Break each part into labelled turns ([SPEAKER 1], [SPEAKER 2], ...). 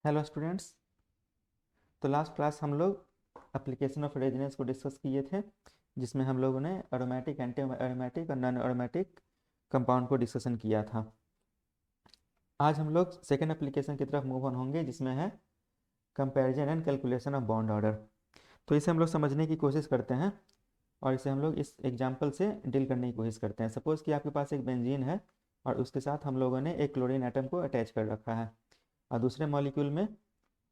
[SPEAKER 1] Hello students. तो last class हम लोग एप्लीकेशन ऑफ रेजोनेंस को डिस्कस किए थे, जिसमें हम लोगों ने एरोमेटिक, एंटी एरोमेटिक और नॉन एरोमेटिक कंपाउंड को डिस्कशन किया था। आज हम लोग सेकेंड एप्लीकेशन की तरफ मूव ऑन होंगे, जिसमें है comparison and calculation of bond order. तो इसे हम लोग समझने की कोशिश करते हैं और इसे हम लोग इस एग्जाम्पल से डील करने की कोशिश करते हैं। सपोज़ कि आपके पास एक बेंजीन है और उसके साथ हम लोगों ने एक क्लोरीन एटम को अटैच कर रखा है, और दूसरे मॉलिक्यूल में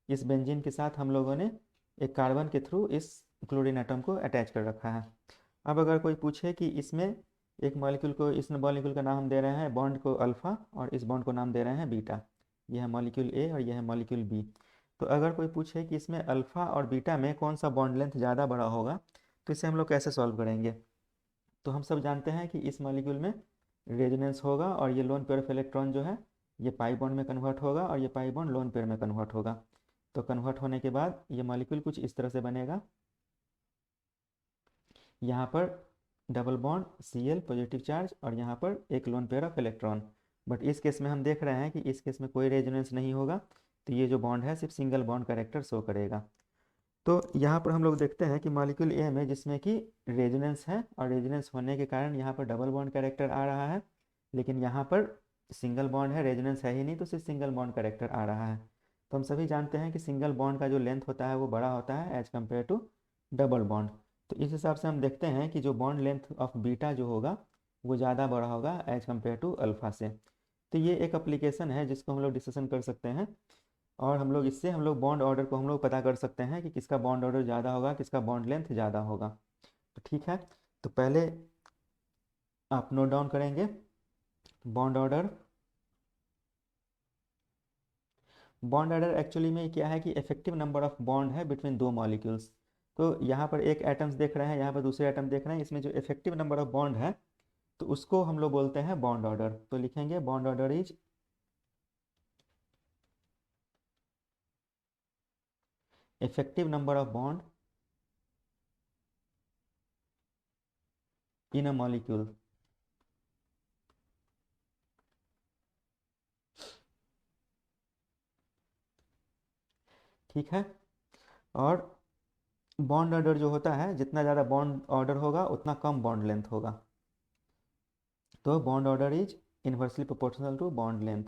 [SPEAKER 1] इस बेंजीन के साथ हम लोगों ने एक कार्बन के थ्रू इस क्लोरीन एटम को अटैच कर रखा है। अब अगर कोई पूछे कि इसमें एक मॉलिक्यूल को, इस मॉलिक्यूल का नाम हम दे रहे हैं बॉन्ड को अल्फ़ा और इस बॉन्ड को नाम दे रहे हैं बीटा, यह है मॉलिक्यूल ए और यह है मॉलिक्यूल बी। तो अगर कोई पूछे कि इसमें अल्फ़ा और बीटा में कौन सा बॉन्ड लेंथ ज़्यादा बड़ा होगा, तो इसे हम लोग कैसे सॉल्व करेंगे। तो हम सब जानते हैं कि इस मॉलिक्यूल में रेजोनेंस होगा और ये लोन पेयर ऑफ इलेक्ट्रॉन जो है ये पाई बॉन्ड में कन्वर्ट होगा और ये पाई बॉन्ड लोन पेयर में कन्वर्ट होगा। तो कन्वर्ट होने के बाद ये मॉलिक्यूल कुछ इस तरह से बनेगा। यहाँ पर double bond Cl positive charge और यहाँ पर एक lone pair of electron. But इस केस में हम देख रहे हैं कि इस केस में कोई रेजोनेंस नहीं होगा, तो ये जो बॉन्ड है सिर्फ सिंगल बॉन्ड कैरेक्टर शो करेगा। तो यहाँ पर हम लोग देखते हैं कि मॉलिक्यूल ए में जिसमें कि रेजोनेंस है और रेजोनेंस होने के कारण यहाँ पर डबल बॉन्ड कैरेक्टर आ रहा है, लेकिन यहाँ पर सिंगल बॉन्ड है, रेजोनेंस है ही नहीं, तो सिर्फ सिंगल बॉन्ड कैरेक्टर आ रहा है। तो हम सभी जानते हैं कि सिंगल बॉन्ड का जो लेंथ होता है वो बड़ा होता है as compare to double bond. तो इस हिसाब से हम देखते हैं कि जो बॉन्ड लेंथ ऑफ बीटा जो होगा वो ज़्यादा बड़ा होगा एज कम्पेयर टू अल्फ़ा से। तो ये एक एप्लीकेशन है जिसको हम लोग डिस्कशन कर सकते हैं, और हम लोग इससे हम लोग बॉन्ड ऑर्डर को हम लोग पता कर सकते हैं कि किसका बॉन्ड ऑर्डर ज़्यादा होगा, किसका बॉन्ड लेंथ ज़्यादा होगा। तो ठीक है, तो पहले आप नोट डाउन करेंगे bond order. Bond order actually में क्या है कि इफेक्टिव नंबर ऑफ बॉन्ड है बिटवीन दो मॉलिक्यूल्स। तो यहाँ पर एक एटम्स देख रहे हैं, यहाँ पर दूसरे एटम देख रहे हैं, इसमें जो इफेक्टिव नंबर ऑफ बॉन्ड है तो उसको हम लोग बोलते हैं बॉन्ड ऑर्डर। तो लिखेंगे bond order is effective number of bond in a molecule. ठीक है, और बॉन्ड ऑर्डर जो होता है, जितना ज़्यादा बॉन्ड ऑर्डर होगा उतना कम बॉन्ड लेंथ होगा। तो bond order is inversely proportional to bond length.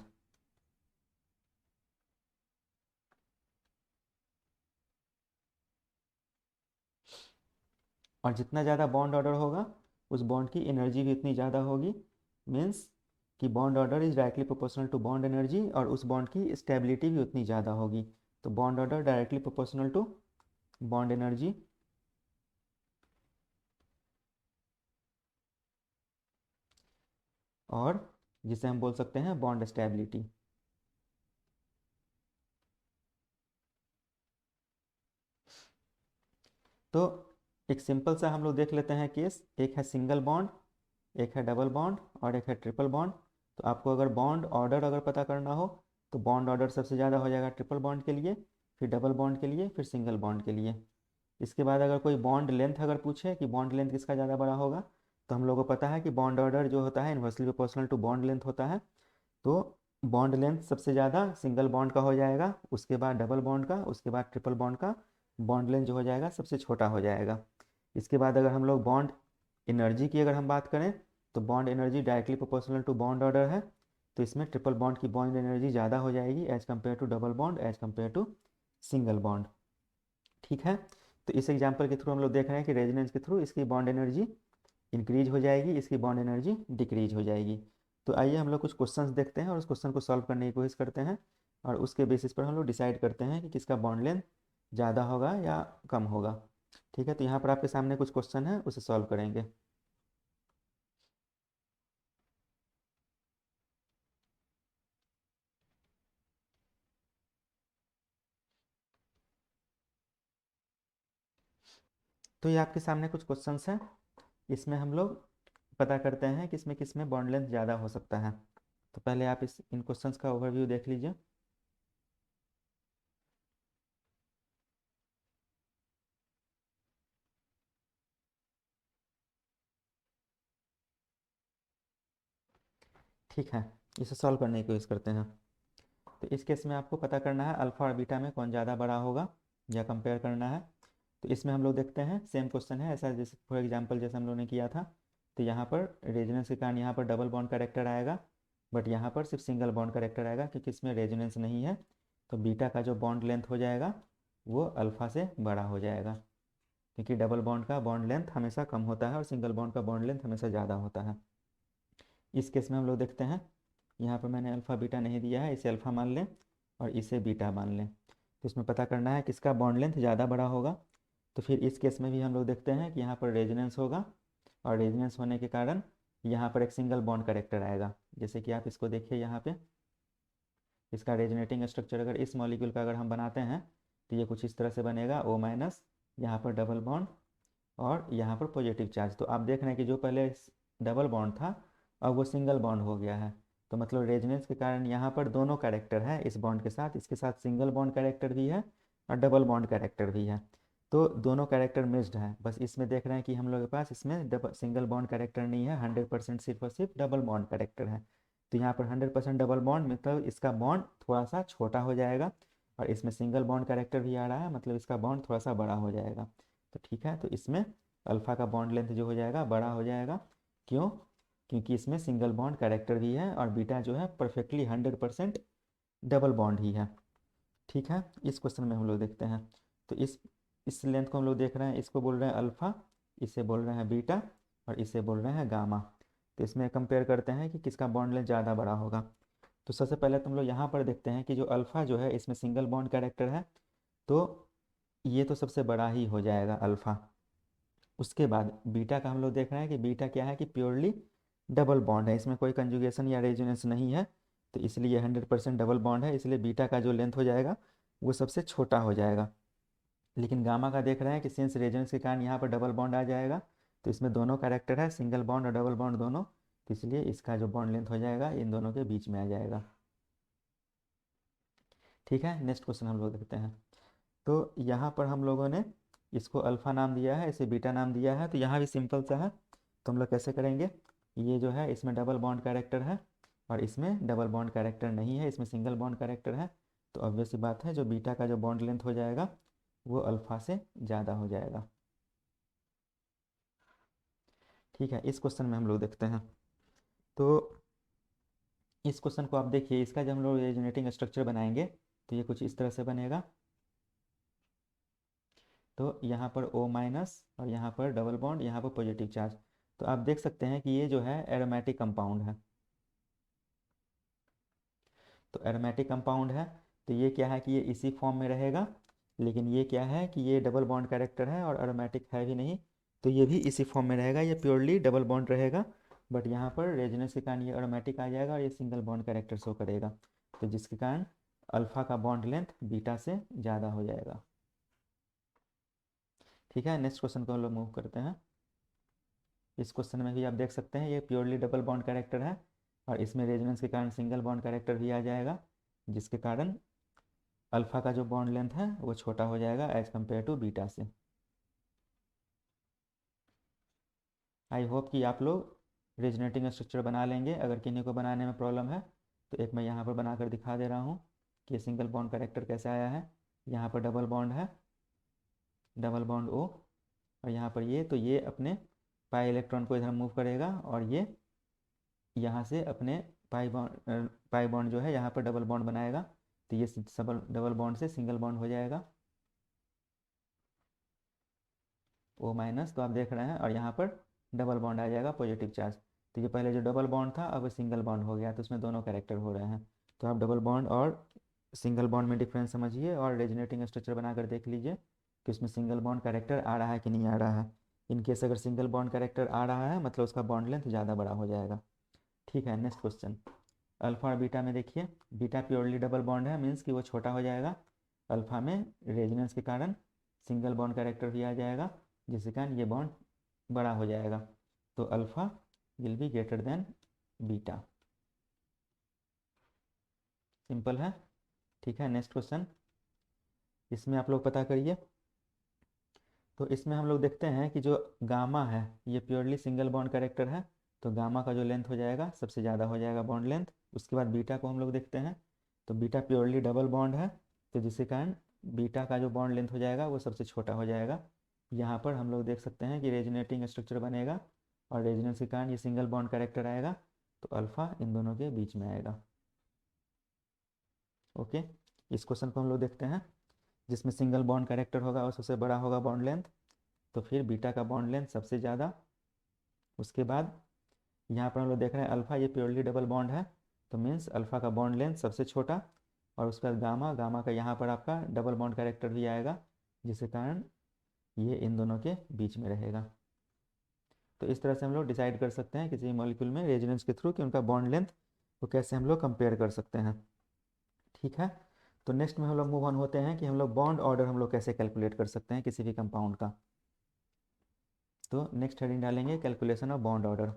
[SPEAKER 1] और जितना ज़्यादा बॉन्ड ऑर्डर होगा उस बॉन्ड की एनर्जी भी उतनी ज़्यादा होगी। मीन्स कि bond order is directly proportional to bond energy और उस बॉन्ड की स्टेबिलिटी भी उतनी ज़्यादा होगी। तो bond order directly proportional to bond energy, और जिसे हम बोल सकते हैं बॉन्ड स्टेबिलिटी। तो एक सिंपल सा हम लोग देख लेते हैं केस। एक है सिंगल बॉन्ड, एक है डबल बॉन्ड और एक है ट्रिपल बॉन्ड। तो आपको अगर बॉन्ड ऑर्डर अगर पता करना हो तो बॉन्ड ऑर्डर सबसे ज़्यादा हो जाएगा ट्रिपल बॉन्ड के लिए, फिर डबल बॉन्ड के लिए, फिर सिंगल बॉन्ड के लिए। इसके बाद अगर कोई बॉन्ड लेंथ अगर पूछे कि बॉन्ड लेंथ किसका ज़्यादा बड़ा होगा, तो हम लोग को पता है कि बॉन्ड ऑर्डर जो होता है inversely proportional to bond length होता है। तो बॉन्ड लेंथ सबसे ज़्यादा सिंगल बॉन्ड का हो जाएगा, उसके बाद डबल बॉन्ड का, उसके बाद ट्रिपल बॉन्ड का बॉन्ड लेंथ जो हो जाएगा सबसे छोटा हो जाएगा। इसके बाद अगर हम लोग बॉन्ड एनर्जी की अगर हम बात करें तो bond energy directly proportional to bond order है। तो इसमें ट्रिपल बॉन्ड की बॉन्ड एनर्जी ज़्यादा हो जाएगी as compare to double bond, as compare to single bond. ठीक है, तो इस एग्जाम्पल के थ्रू हम लोग देख रहे हैं कि रेजोनेंस के थ्रू इसकी बॉन्ड एनर्जी इंक्रीज हो जाएगी, इसकी बॉन्ड एनर्जी डिक्रीज हो जाएगी। तो आइए हम लोग कुछ क्वेश्चंस देखते हैं और उस क्वेश्चन को सॉल्व करने की कोशिश करते हैं, और उसके बेसिस पर हम लोग डिसाइड करते हैं कि किसका बॉन्ड लेंथ ज़्यादा होगा या कम होगा। ठीक है, तो यहाँ पर आपके सामने कुछ क्वेश्चन है, उसे सॉल्व करेंगे। तो ये आपके सामने कुछ क्वेश्चंस हैं, इसमें हम लोग पता करते हैं कि इसमें किस में बॉन्ड लेंथ ज़्यादा हो सकता है। तो पहले आप इस इन क्वेश्चंस का ओवरव्यू देख लीजिए। ठीक है, इसे सॉल्व करने की कोशिश करते हैं। तो इस केस में आपको पता करना है अल्फ़ा और बीटा में कौन ज़्यादा बड़ा होगा या कंपेयर करना है। तो इसमें हम लोग देखते हैं सेम क्वेश्चन है ऐसा, जैसे फॉर एग्जांपल जैसे हम लोग ने किया था। तो यहाँ पर रेजोनेंस के कारण यहाँ पर डबल बॉन्ड कैरेक्टर आएगा, बट यहाँ पर सिर्फ सिंगल बॉन्ड कैरेक्टर आएगा क्योंकि इसमें रेजोनेंस नहीं है। तो बीटा का जो बॉन्ड लेंथ हो जाएगा वो अल्फ़ा से बड़ा हो जाएगा, क्योंकि डबल बॉन्ड का बॉन्ड लेंथ हमेशा कम होता है और सिंगल बॉन्ड का बॉन्ड लेंथ हमेशा ज़्यादा होता है। इस केस में हम लोग देखते हैं, यहाँ पर मैंने अल्फ़ा बीटा नहीं दिया है, इसे अल्फ़ा मान लें और इसे बीटा मान लें। तो इसमें पता करना है किसका बॉन्ड लेंथ ज़्यादा बड़ा होगा। तो फिर इस केस में भी हम लोग देखते हैं कि यहाँ पर रेजोनेंस होगा और रेजोनेंस होने के कारण यहाँ पर एक सिंगल बॉन्ड कैरेक्टर आएगा। जैसे कि आप इसको देखिए, यहाँ पे इसका रेजोनेटिंग स्ट्रक्चर अगर इस मॉलिक्यूल का अगर हम बनाते हैं तो ये कुछ इस तरह से बनेगा, O-, यहाँ पर डबल बॉन्ड और यहाँ पर पॉजिटिव चार्ज। तो आप देख रहे हैं कि जो पहले डबल बॉन्ड था अब वो सिंगल बॉन्ड हो गया है। तो मतलब रेजोनेंस के कारण यहाँ पर दोनों कैरेक्टर है इस बॉन्ड के साथ, इसके साथ सिंगल बॉन्ड कैरेक्टर भी है और डबल बॉन्ड कैरेक्टर भी है। तो दोनों कैरेक्टर मिक्स्ड है, बस इसमें देख रहे हैं कि हम लोग के पास इसमें सिंगल बॉन्ड कैरेक्टर नहीं है, 100% सिर्फ और सिर्फ डबल बॉन्ड कैरेक्टर है। तो यहाँ पर 100% डबल बॉन्ड मतलब इसका बॉन्ड थोड़ा सा छोटा हो जाएगा, और इसमें सिंगल बॉन्ड कैरेक्टर भी आ रहा है मतलब इसका बॉन्ड थोड़ा सा बड़ा हो जाएगा। तो ठीक है, तो इसमें अल्फ़ा का बॉन्ड लेंथ जो हो जाएगा बड़ा हो जाएगा। क्यों? क्योंकि इसमें सिंगल बॉन्ड कैरेक्टर भी है और बीटा जो है परफेक्टली 100% डबल बॉन्ड ही है। ठीक है, इस क्वेश्चन में हम लोग देखते हैं। तो इस लेंथ को हम लोग देख रहे हैं, इसको बोल रहे हैं अल्फ़ा, इसे बोल रहे हैं बीटा और इसे बोल रहे हैं गामा। तो इसमें कंपेयर करते हैं कि किसका बॉन्ड लेंथ ज़्यादा बड़ा होगा। तो सबसे पहले तुम लोग यहाँ पर देखते हैं कि जो अल्फ़ा जो है इसमें सिंगल बॉन्ड कैरेक्टर है, तो ये तो सबसे बड़ा ही हो जाएगा अल्फ़ा। उसके बाद बीटा का हम लोग देख रहे हैं कि बीटा क्या है कि प्योरली डबल बॉन्ड है, इसमें कोई कंजुगेशन या रेजोनेंस नहीं है, तो इसलिए 100% डबल बॉन्ड है, इसलिए बीटा का जो लेंथ हो जाएगा वो सबसे छोटा हो जाएगा। लेकिन गामा का देख रहे हैं कि सिंस रेजोनेंस के कारण यहाँ पर डबल बॉन्ड आ जाएगा, तो इसमें दोनों कैरेक्टर है सिंगल बॉन्ड और डबल बॉन्ड दोनों, तो इसलिए इसका जो बॉन्ड लेंथ हो जाएगा इन दोनों के बीच में आ जाएगा। ठीक है, नेक्स्ट क्वेश्चन हम लोग देखते हैं। तो यहाँ पर हम लोगों ने इसको अल्फ़ा नाम दिया है, इसे बीटा नाम दिया है, तो यहाँ भी सिंपल सा है। तो हम लोग कैसे करेंगे, ये जो है इसमें डबल बॉन्ड कैरेक्टर है और इसमें डबल बॉन्ड कैरेक्टर नहीं है, इसमें सिंगल बॉन्ड कैरेक्टर है। तो ऑब्वियस सी बात है जो बीटा का जो बॉन्ड लेंथ हो जाएगा वो अल्फ़ा से ज़्यादा हो जाएगा। ठीक है, इस क्वेश्चन में हम लोग देखते हैं। तो इस क्वेश्चन को आप देखिए, इसका जब हम लोग रेजोनेटिंग स्ट्रक्चर बनाएंगे तो ये कुछ इस तरह से बनेगा। तो यहाँ पर O- और यहाँ पर डबल बॉन्ड, यहाँ पर पॉजिटिव चार्ज। तो आप देख सकते हैं कि ये जो है एरोमेटिक कंपाउंड है। तो एरोमेटिक कंपाउंड है तो ये क्या है कि ये इसी फॉर्म में रहेगा, लेकिन ये क्या है कि ये डबल बॉन्ड कैरेक्टर है और एरोमेटिक है भी नहीं, तो ये भी इसी फॉर्म में रहेगा, ये प्योरली डबल बॉन्ड रहेगा। बट यहाँ पर रेजोनेंस के कारण ये एरोमेटिक आ जाएगा और ये सिंगल बॉन्ड कैरेक्टर शो करेगा, तो जिसके कारण अल्फ़ा का बॉन्ड लेंथ बीटा से ज़्यादा हो जाएगा। ठीक है, नेक्स्ट क्वेश्चन को हम लोग मूव करते हैं। इस क्वेश्चन में भी आप देख सकते हैं ये प्योरली डबल बॉन्ड कैरेक्टर है और इसमें रेजोनेंस के कारण सिंगल बॉन्ड कैरेक्टर भी आ जाएगा, जिसके कारण अल्फ़ा का जो बॉन्ड लेंथ है वो छोटा हो जाएगा एज कम्पेयर टू बीटा से। आई होप कि आप लोग रेजोनेटिंग स्ट्रक्चर बना लेंगे। अगर किन्हीं को बनाने में प्रॉब्लम है तो एक मैं यहाँ पर बनाकर दिखा दे रहा हूँ कि सिंगल बॉन्ड कैरेक्टर कैसे आया है। यहाँ पर डबल बॉन्ड है, डबल बॉन्ड O, और यहाँ पर ये, तो ये अपने पाई इलेक्ट्रॉन को इधर मूव करेगा और ये यहाँ से अपने पाई बॉन्ड जो है यहाँ पर डबल बॉन्ड बनाएगा, तो ये डबल बॉन्ड से सिंगल बॉन्ड हो जाएगा O-। तो आप देख रहे हैं और यहाँ पर डबल बॉन्ड आ जाएगा पॉजिटिव चार्ज। तो ये पहले जो डबल बॉन्ड था अब सिंगल बॉन्ड हो गया, तो उसमें दोनों कैरेक्टर हो रहे हैं। तो आप डबल बॉन्ड और सिंगल बॉन्ड में डिफरेंस समझिए और रेजोनेटिंग स्ट्रक्चर बनाकर देख लीजिए कि उसमें सिंगल बॉन्ड कैरेक्टर आ रहा है कि नहीं आ रहा है। इनकेस अगर सिंगल बॉन्ड कैरेक्टर आ रहा है मतलब उसका बॉन्ड लेंथ ज़्यादा बड़ा हो जाएगा। ठीक है, नेक्स्ट क्वेश्चन। अल्फ़ा और बीटा में देखिए, बीटा प्योरली डबल बॉन्ड है, मीन्स कि वो छोटा हो जाएगा। अल्फ़ा में रेजोनेंस के कारण सिंगल बॉन्ड कैरेक्टर भी आ जाएगा, जिसके कारण ये बॉन्ड बड़ा हो जाएगा। तो alpha will be greater than beta. Simple है। ठीक है, नेक्स्ट क्वेश्चन। इसमें आप लोग पता करिए। तो इसमें हम लोग देखते हैं कि जो गामा है ये प्योरली सिंगल बॉन्ड कैरेक्टर है, तो गामा का जो लेंथ हो जाएगा सबसे ज़्यादा हो जाएगा बॉन्ड लेंथ। उसके बाद बीटा को हम लोग देखते हैं। तो बीटा प्योरली डबल बॉन्ड है, तो जिसके कारण बीटा का जो बॉन्ड लेंथ हो जाएगा वो सबसे छोटा हो जाएगा। यहाँ पर हम लोग देख सकते हैं कि रेजोनेटिंग स्ट्रक्चर बनेगा और रेजोनेंस के कारण ये सिंगल बॉन्ड कैरेक्टर आएगा, तो अल्फ़ा इन दोनों के बीच में आएगा। ओके, इस क्वेश्चन को हम लोग देखते हैं, जिसमें सिंगल बॉन्ड कैरेक्टर होगा और सबसे बड़ा होगा बॉन्ड लेंथ, तो फिर बीटा का बॉन्ड लेंथ सबसे ज़्यादा। उसके बाद यहाँ पर हम लोग देख रहे हैं अल्फ़ा ये प्योरली डबल बॉन्ड है, तो मीन्स अल्फ़ा का बॉन्ड लेंथ सबसे छोटा, और उसके बाद गामा, गामा का यहाँ पर आपका डबल बॉन्ड कैरेक्टर भी आएगा, जिसके कारण ये इन दोनों के बीच में रहेगा। तो इस तरह से हम लोग डिसाइड कर सकते हैं किसी मॉलिक्यूल में रेजोनेंस के थ्रू कि उनका बॉन्ड लेंथ को कैसे हम लोग कंपेयर कर सकते हैं। ठीक है, तो नेक्स्ट में हम लोग मूव ऑन होते हैं कि हम लोग बॉन्ड ऑर्डर हम लोग कैसे कैलकुलेट कर सकते हैं किसी भी कंपाउंड का। तो नेक्स्ट हेडिंग डालेंगे calculation of bond order.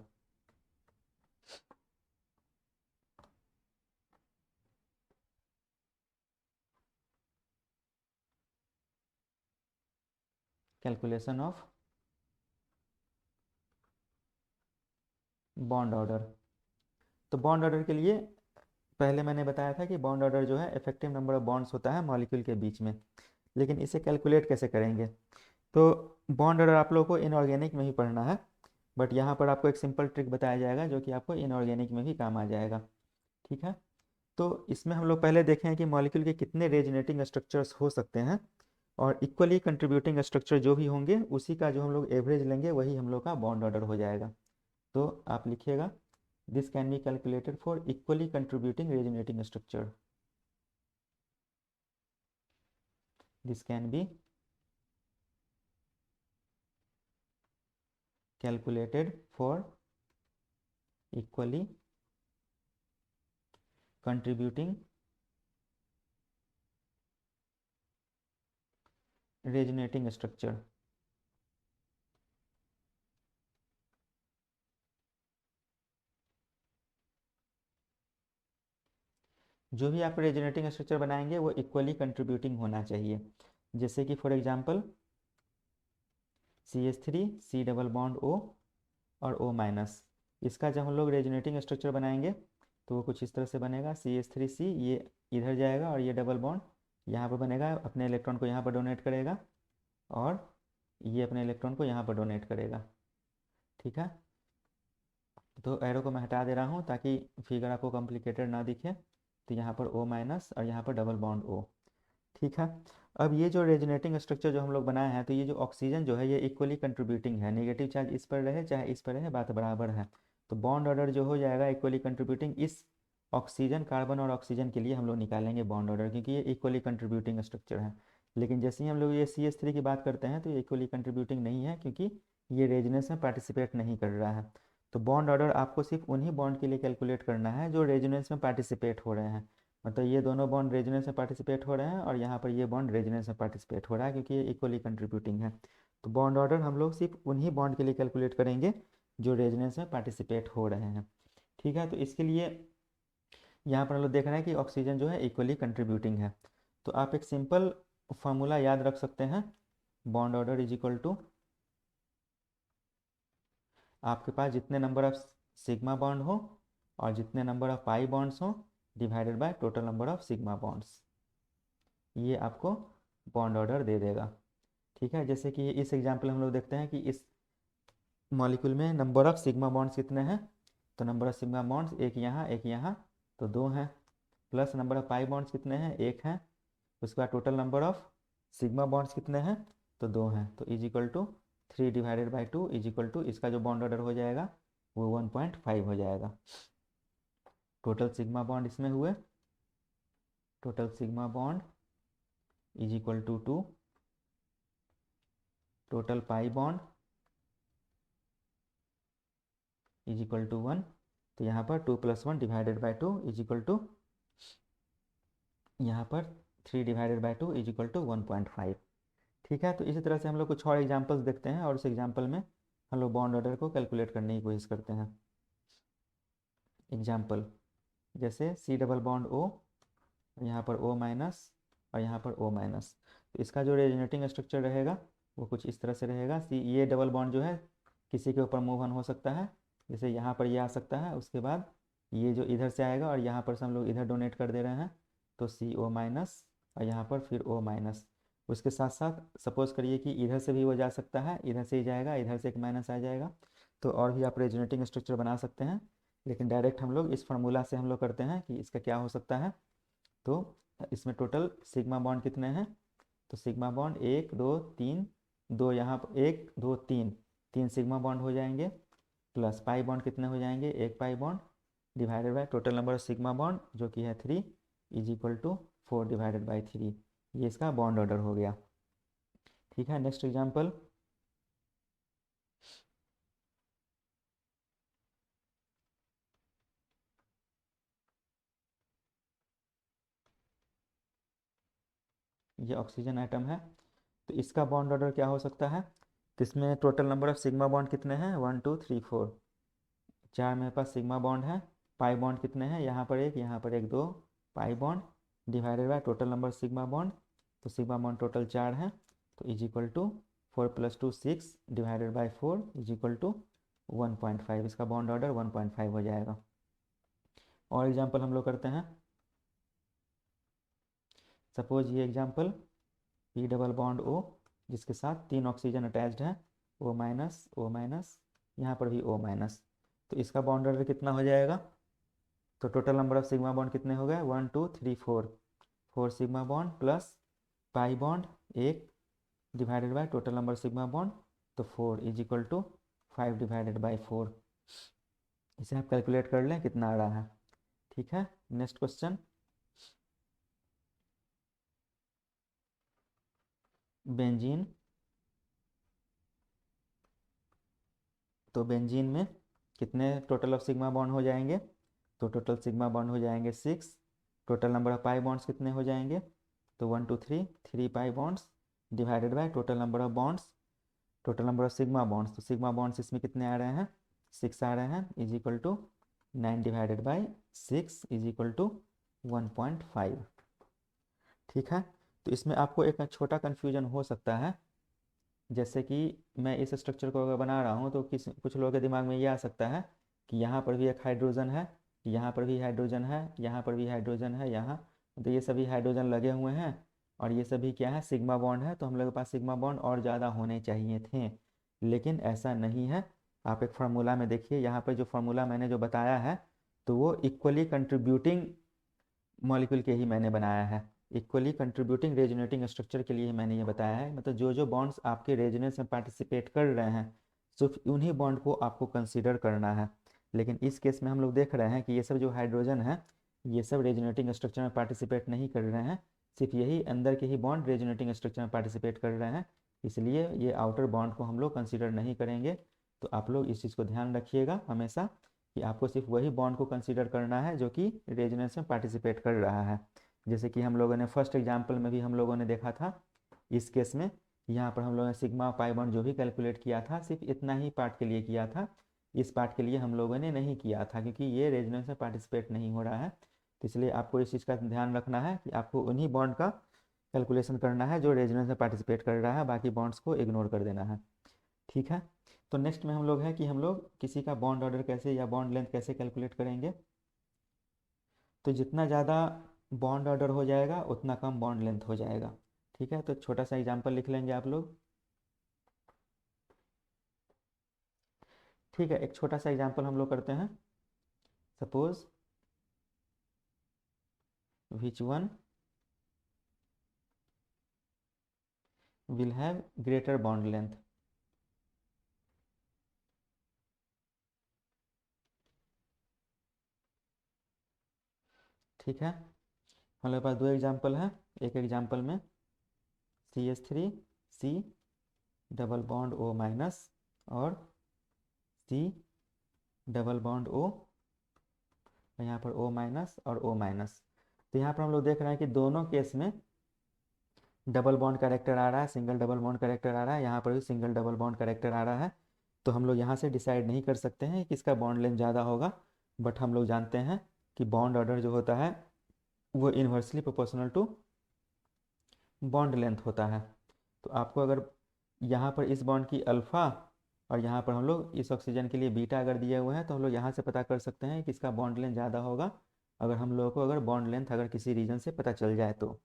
[SPEAKER 1] Calculation of bond order. तो बॉन्ड ऑर्डर के लिए पहले मैंने बताया था कि बॉन्ड ऑर्डर जो है इफेक्टिव नंबर ऑफ बॉन्ड्स होता है मॉलिक्यूल के बीच में, लेकिन इसे कैलकुलेट कैसे करेंगे। तो बॉन्ड ऑर्डर आप लोगों को इनऑर्गेनिक में ही पढ़ना है, बट यहाँ पर आपको एक सिंपल ट्रिक बताया जाएगा जो कि आपको इनऑर्गेनिक में भी काम आ जाएगा। ठीक है, तो इसमें हम लोग पहले देखें कि मॉलिक्यूल के कितने रेजोनेटिंग स्ट्रक्चर्स हो सकते हैं, और इक्वली कंट्रीब्यूटिंग स्ट्रक्चर जो भी होंगे उसी का जो हम लोग एवरेज लेंगे वही हम लोग का बॉन्ड ऑर्डर हो जाएगा। तो आप लिखिएगा this can be calculated for equally contributing resonating structure. This can be calculated for equally contributing resonating structure। जो भी आप रेजोनेटिंग स्ट्रक्चर बनाएंगे वो इक्वली कंट्रीब्यूटिंग होना चाहिए। जैसे कि for example CH3 C double bond O और O माइनस, इसका जब हम लोग रेजोनेटिंग स्ट्रक्चर बनाएंगे तो वो कुछ इस तरह से बनेगा। CH3C ये इधर जाएगा और ये डबल बॉन्ड यहाँ पर बनेगा, अपने इलेक्ट्रॉन को यहाँ पर डोनेट करेगा, और ये अपने इलेक्ट्रॉन को यहाँ पर डोनेट करेगा। ठीक है, तो एरो को मैं हटा दे रहा हूँ ताकि फिगर आपको कॉम्प्लिकेटेड ना दिखे। तो यहाँ पर O माइनस और यहाँ पर डबल बॉन्ड O। ठीक है, अब ये जो रेजोनेटिंग स्ट्रक्चर जो हम लोग बनाए हैं, तो ये जो ऑक्सीजन जो है ये इक्वली कंट्रीब्यूटिंग है, नेगेटिव चार्ज इस पर रहे चाहे इस पर रहे बात बराबर है। तो बॉन्ड ऑर्डर जो हो जाएगा इक्वली कंट्रीब्यूटिंग, इस ऑक्सीजन, कार्बन और ऑक्सीजन के लिए हम लोग निकालेंगे बॉन्ड ऑर्डर, क्योंकि ये इक्वली कंट्रीब्यूटिंग स्ट्रक्चर है। लेकिन जैसे ही हम लोग ये CH3 की बात करते हैं तो ये इक्वली कंट्रीब्यूटिंग नहीं है, क्योंकि ये रेजोनेंस में पार्टिसिपेट नहीं कर रहा है। तो बॉन्ड ऑर्डर आपको सिर्फ उन्हीं बॉन्ड के लिए कैलकुलेट करना है जो रेजोनेंस में पार्टिसिपेट हो रहे हैं। मतलब ये दोनों बॉन्ड रेजोनेंस में पार्टिसिपेट हो रहे हैं और यहाँ पर ये बॉन्ड रेजोनेंस में पार्टिसिपेट हो रहा है, क्योंकि ये इक्वली कंट्रीब्यूटिंग है। तो बॉन्ड ऑर्डर हम लोग सिर्फ उन्हीं बॉन्ड के लिए कैलकुलेट करेंगे जो रेजोनेंस में पार्टिसिपेट हो रहे हैं। ठीक है, तो इसके लिए यहाँ पर हम लोग देख रहे हैं कि ऑक्सीजन जो है इक्वली कंट्रीब्यूटिंग है। तो आप एक सिंपल फार्मूला याद रख सकते हैं, bond order is equal to आपके पास जितने नंबर ऑफ सिग्मा बॉन्ड हो और जितने नंबर ऑफ पाई बॉन्ड्स हो divided by total number of sigma bonds, ये आपको बॉन्ड ऑर्डर दे देगा। ठीक है, जैसे कि इस एग्जांपल हम लोग देखते हैं कि इस मॉलिक्यूल में नंबर ऑफ सिग्मा बॉन्ड्स कितने हैं। तो नंबर ऑफ सिग्मा बॉन्ड्स एक यहाँ तो दो हैं, plus number of pi bonds कितने हैं, एक हैं। उसके बाद total number of sigma bonds कितने हैं, तो दो हैं। तो is equal to 3 divided by 2 is equal to इसका जो बॉन्ड ऑर्डर हो जाएगा वो 1.5 हो जाएगा। टोटल सिग्मा बॉन्ड इसमें हुए, total sigma bond is equal to 2, total pi bond is equal to 1। तो यहाँ पर 2 + 1 divided by 2 is equal to यहाँ पर 3 divided by 2 is equal to 1.5। ठीक है, तो इसी तरह से हम लोग कुछ और एग्जांपल्स देखते हैं और उस एग्जांपल में हम लोग बॉन्ड ऑर्डर को कैलकुलेट करने की कोशिश करते हैं। एग्जांपल जैसे C डबल बॉन्ड O, यहाँ पर O माइनस और यहाँ पर O माइनस, तो इसका जो रेजोनेटिंग स्ट्रक्चर रहेगा वो कुछ इस तरह से रहेगा। ये डबल बॉन्ड जो है किसी के ऊपर मूव ऑन हो सकता है, जैसे यहाँ पर ये आ सकता है, उसके बाद ये जो इधर से आएगा और यहाँ पर से हम लोग इधर डोनेट कर दे रहे हैं, तो CO माइनस और यहाँ पर फिर O माइनस। उसके साथ साथ सपोज करिए कि इधर से भी वो जा सकता है, इधर से ही जाएगा, इधर से एक माइनस आ जाएगा, तो और भी आप रेजोनेटिंग स्ट्रक्चर बना सकते हैं। लेकिन डायरेक्ट हम लोग इस फार्मूला से हम लोग करते हैं कि इसका क्या हो सकता है। तो इसमें टोटल सिग्मा बॉन्ड कितने हैं, तो सिग्मा बॉन्ड 1 2 3, 2 यहाँ पर 1 2 3, 3 सिग्मा बॉन्ड हो जाएंगे, प्लस पाई बॉन्ड कितने हो जाएंगे, 1 pi bond, divided by total number of sigma bond जो कि है 3 is equal to 4 divided by 3। ये इसका बॉन्ड ऑर्डर हो गया। ठीक है, नेक्स्ट एग्जाम्पल। ये ऑक्सीजन आइटम है, तो इसका बॉन्ड ऑर्डर क्या हो सकता है। तो इसमें total number of sigma bond कितने हैं, 1 2 3 4, 4 मेरे पास सिग्मा बॉन्ड है। पाई बॉन्ड कितने हैं, यहाँ पर एक, यहाँ पर एक, 2 pi bond, divided by total number sigma bond, तो सिग्मा बॉन्ड टोटल 4 है, तो is equal to 4 + 2 6 divided by 4 is equal to 1.5। इसका बॉन्ड ऑर्डर 1.5 हो जाएगा। और एग्जाम्पल हम लोग करते हैं। सपोज ये example P double bond O जिसके साथ 3 ऑक्सीजन अटैच्ड है, O माइनस O माइनस, यहाँ पर भी O माइनस, तो इसका बॉन्ड ऑर्डर कितना हो जाएगा। तो total number of sigma bond कितने हो गए, 1 2 3 4, 4 sigma bond plus pi bond 1 divided by total number sigma bond, तो 4 is equal to 5 divided by 4। इसे आप कैलकुलेट कर लें कितना आ रहा है। ठीक है, नेक्स्ट क्वेश्चन। बेंजीन, तो बेंजीन में कितने टोटल ऑफ सिग्मा बॉन्ड हो जाएंगे, तो टोटल सिग्मा बॉन्ड हो जाएंगे 6। Total number of pi bonds कितने हो जाएंगे, तो 1 2 3, 3 pi bonds divided by total number of bonds, total number of sigma bonds, तो सिग्मा बॉन्ड्स इसमें कितने आ रहे हैं, 6 आ रहे हैं, is equal to 9 divided by 6 is equal to 1.5। ठीक है, तो इसमें आपको एक छोटा कन्फ्यूजन हो सकता है। जैसे कि मैं इस स्ट्रक्चर को अगर बना रहा हूँ तो कुछ लोगों के दिमाग में ये आ सकता है कि यहाँ पर भी एक हाइड्रोजन है, यहाँ पर भी हाइड्रोजन है, यहाँ पर भी हाइड्रोजन है, यहाँ, तो ये सभी हाइड्रोजन लगे हुए हैं और ये सभी क्या है, सिग्मा बॉन्ड है, तो हम लोग के पास सिग्मा बॉन्ड और ज़्यादा होने चाहिए थे, लेकिन ऐसा नहीं है। आप एक फार्मूला में देखिए, यहाँ पर जो फार्मूला मैंने जो बताया है तो वो इक्वली कंट्रीब्यूटिंग मॉलिक्यूल के ही मैंने बनाया है, इक्वली कंट्रीब्यूटिंग रेजोनेटिंग स्ट्रक्चर के लिए मैंने ये बताया है। मतलब जो जो बॉन्ड्स आपके रेजोनेंस में पार्टिसिपेट कर रहे हैं सिर्फ उन्हीं बॉन्ड को आपको कंसीडर करना है। लेकिन इस केस में हम लोग देख रहे हैं कि ये सब जो हाइड्रोजन है ये सब रेजोनेटिंग स्ट्रक्चर में पार्टिसिपेट नहीं कर रहे हैं, सिर्फ यही अंदर के ही बॉन्ड रेजोनेटिंग स्ट्रक्चर में पार्टिसिपेट कर रहे हैं, इसलिए ये आउटर बॉन्ड को हम लोग कंसिडर नहीं करेंगे। तो आप लोग इस चीज़ को ध्यान रखिएगा हमेशा कि आपको सिर्फ वही बॉन्ड को कंसीडर करना है जो कि रेजोनेंस में पार्टिसिपेट कर रहा है। जैसे कि हम लोगों ने फर्स्ट एग्जाम्पल में भी हम लोगों ने देखा था, इस केस में यहाँ पर हम लोगों ने सिग्मा पाई बॉन्ड जो भी कैलकुलेट किया था सिर्फ इतना ही पार्ट के लिए किया था, इस पार्ट के लिए हम लोगों ने नहीं किया था क्योंकि ये रेजोनेंस में पार्टिसिपेट नहीं हो रहा है। तो इसलिए आपको इस चीज़ का ध्यान रखना है कि आपको उन्हीं बॉन्ड का कैलकुलेशन करना है जो रेजोनेंस में पार्टिसिपेट कर रहा है, बाकी बॉन्ड्स को इग्नोर कर देना है। ठीक है, तो नेक्स्ट में हम लोग है कि हम लोग किसी का बॉन्ड ऑर्डर कैसे या बॉन्ड लेंथ कैसे कैलकुलेट करेंगे। तो जितना ज़्यादा बॉन्ड ऑर्डर हो जाएगा उतना कम बॉन्ड लेंथ हो जाएगा। ठीक है, तो छोटा सा एग्जांपल लिख लेंगे आप लोग। ठीक है, एक छोटा सा एग्जांपल हम लोग करते हैं। Suppose which one will have greater bond length. ठीक है, हमारे पास दो एग्जांपल है। एक एग्जांपल में CH3C double bond O minus और C डबल बॉन्ड O, यहाँ पर O माइनस और O माइनस। तो यहाँ पर हम लोग देख रहे हैं कि दोनों केस में डबल बॉन्ड कैरेक्टर आ रहा है, सिंगल डबल बॉन्ड कैरेक्टर आ रहा है, यहाँ पर भी सिंगल डबल बॉन्ड कैरेक्टर आ रहा है। तो हम लोग यहाँ से डिसाइड नहीं कर सकते हैं कि किसका बॉन्ड लेंथ ज़्यादा होगा, बट हम लोग जानते हैं कि बॉन्ड ऑर्डर जो होता है वो inversely proportional to bond length होता है। तो आपको अगर यहाँ पर इस बॉन्ड की अल्फ़ा और यहाँ पर हम लोग इस ऑक्सीजन के लिए बीटा अगर दिए हुए हैं तो हम लोग यहाँ से पता कर सकते हैं कि इसका बॉन्ड लेंथ ज़्यादा होगा अगर हम लोगों को अगर बॉन्ड लेंथ अगर किसी रीजन से पता चल जाए तो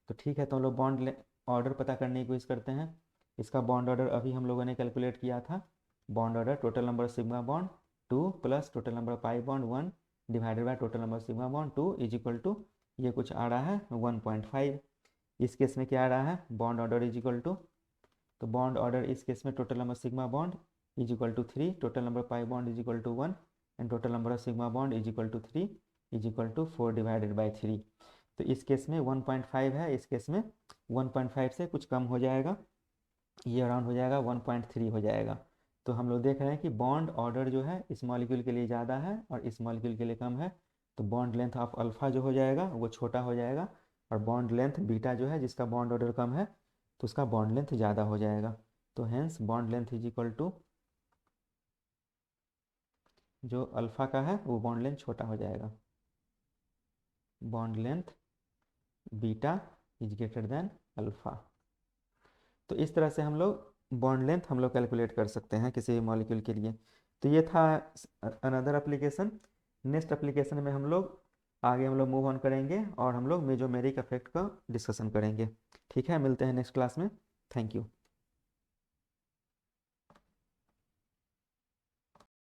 [SPEAKER 1] ठीक है, तो हम लोग बॉन्ड ऑर्डर पता करने की कोशिश करते हैं। इसका बॉन्ड ऑर्डर अभी हम लोगों ने कैलकुलेट किया था। Bond order total number sigma bond 2 plus total number pi bond 1 divided by total number sigma bond 2 is equal to ये कुछ आ रहा है 1.5। इस केस में क्या आ रहा है, bond order is equal to, तो बॉन्ड ऑर्डर इस केस में total number sigma bond is equal to 3, total number pi bond is equal to 1 and total number of sigma bond is equal to 3 is equal to 4 divided by 3। तो इस case में 1.5 है, इस case में 1.5 से कुछ कम हो जाएगा, ये अराउंड हो जाएगा 1.3 हो जाएगा। तो हम लोग देख रहे हैं कि बॉन्ड ऑर्डर जो है इस मॉलिक्यूल के लिए ज़्यादा है और इस मॉलिक्यूल के लिए कम है। तो बॉन्ड लेंथ ऑफ अल्फ़ा जो हो जाएगा वो छोटा हो जाएगा, और बॉन्ड लेंथ बीटा जो है जिसका बॉन्ड ऑर्डर कम है तो उसका बॉन्ड लेंथ ज़्यादा हो जाएगा। तो hence bond length is equal to जो अल्फ़ा का है वो बॉन्ड लेंथ छोटा हो जाएगा, bond length beta is greater than alpha. तो इस तरह से हम लोग बॉन्ड लेंथ हम लोग कैलकुलेट कर सकते हैं किसी भी मॉलिक्यूल के लिए। तो ये था अनदर एप्लीकेशन। नेक्स्ट एप्लीकेशन में हम लोग आगे हम लोग मूव ऑन करेंगे और हम लोग मेजोमेरिक इफेक्ट का डिस्कशन करेंगे। ठीक है, मिलते हैं नेक्स्ट क्लास में। Thank you.